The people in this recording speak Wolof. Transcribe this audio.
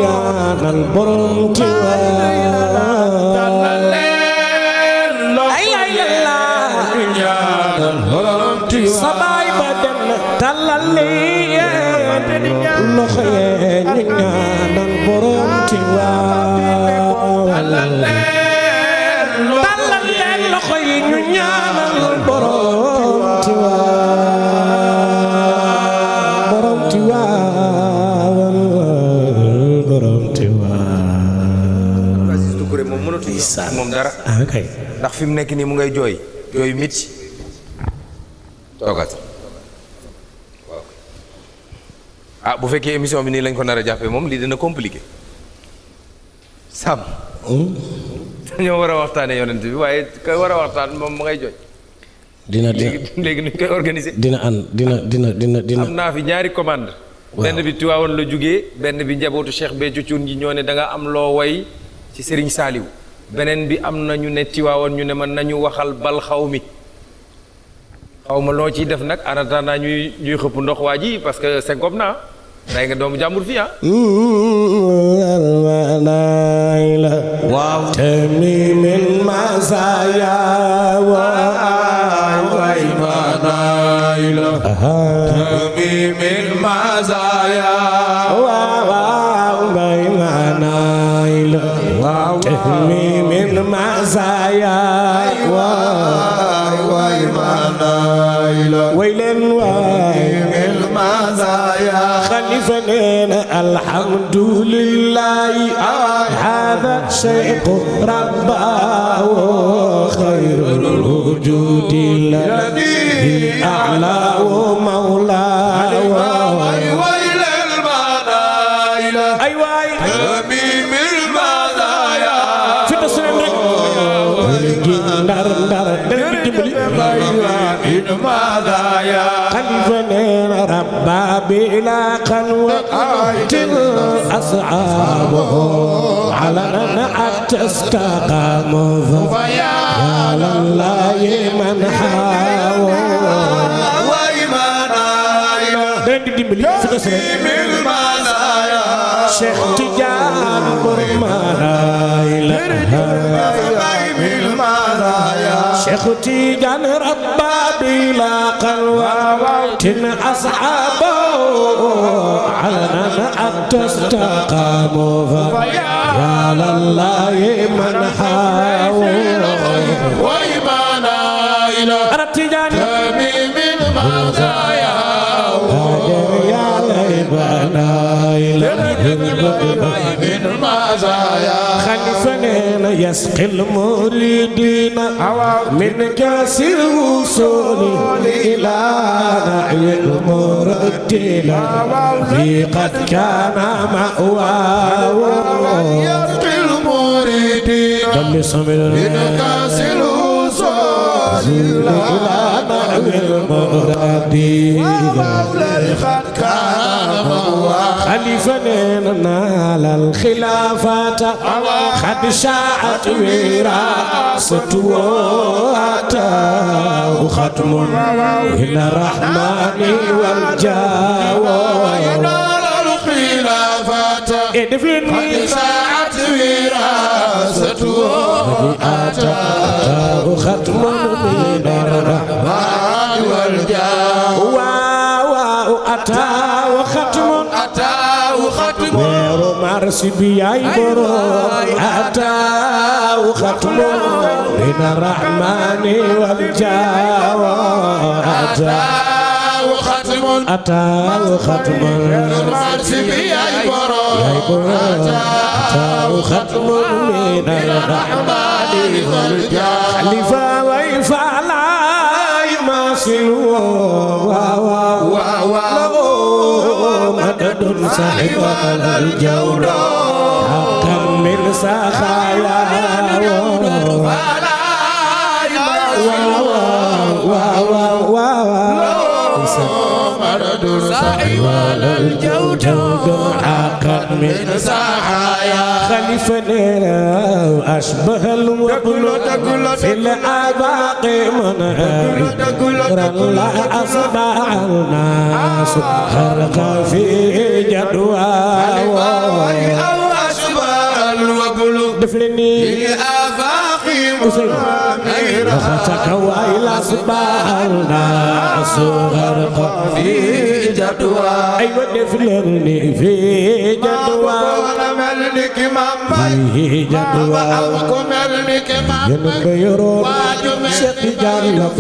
ñaanal borom Tiwaawan ay ay la ñaanal borom Tiwaawan sa baay ba dem tallal leen loxo yi ñu ñaanal borom Tiwaawan tallal leen loxo yi ñu ñaanal borom Tiwaawan borom Tiwaawan borom Tiwaawan Aziz Doucouré moom mënatu moom dara kay ndax fi mu nekk nii mu ngay jooy mit toogal waaw bu fekkee émission bi nii lañ ko nar a jàppee moom lii dina compliqué Sam dañoo war a waxtaanee yonent bi waaye ka war a waxtaan moom mu ngay jooy léegi nuñ koy organiser dina am naa fi ñaari commande benn bi Tiwaawan la jógee benn bi njabootu Cheikh Béthio Thioune ji ñoo ne da nga am loo woy ci Serigne Saliou beneen bi am na ñu ne Tiwaawan ñu ne man nañu waxal bal xaw mi xaw ma loo ciy def nag en attendant ñuy xëpp ndox waa ji parce que syncope naa day nga doomu jàmbur fii waaw tamimil masaya waay manayla tamimil masaya waaw waay manayla waaw tamimil masaya waay manayla way leen waay masaya خليفة الحمد لله هذا شيخ رباه خير الوجود الذي أعلى مولاه ويل المنايا أيوة تميم المنايا في تصريح دار المنايا خليفة ربا بلا قنوة أصحابه على حتى استقاموا فيا لله من حاول شيخ تجان برمانا شيخ تجان ربا بلا قنوة أصحابه علنا أن تستقاموا فيا لله من حاول وإيمانا إلى التجان تميم المزايا يا إيمانا إلى المزايا خلفنا يسقي المريدين من كاس الوصول إلى نعي المردين في قد كان مأواه يسقي المريدين من كاس الوصول إلى نعي المردين قد كان مأواه خليفنا نال الخلافات قد شاعت وراثته أتاه ختم إلى الرحمن والجاوى نال الخلافات قد شاعت وراثته أتاه ختم إلى الرحمن والجاوى أتاه ختم weeru mars bi yaay borom ataaw xatmu mina rahmani wal jaawa ataaw xatmu mars bi yaay borom ataaw xatmu mina rahmani wal jaawa xalifa way faalaay maasilu مدد صاحب الجود حقا من سخايا فرد سعي ولا الجود حقا من سحايا خليفنا أشبه الوبل في الآباق منهر لا أصبع الناس خرق في جدوى أو أشبه الوبل دفلني في الآفاق منهر أختك وإلى أصبع الناس خرق في جدوى أيوة دفلني في جدوى ملك مامي في جدوى أو ملك مامي ينبيرون شق جالب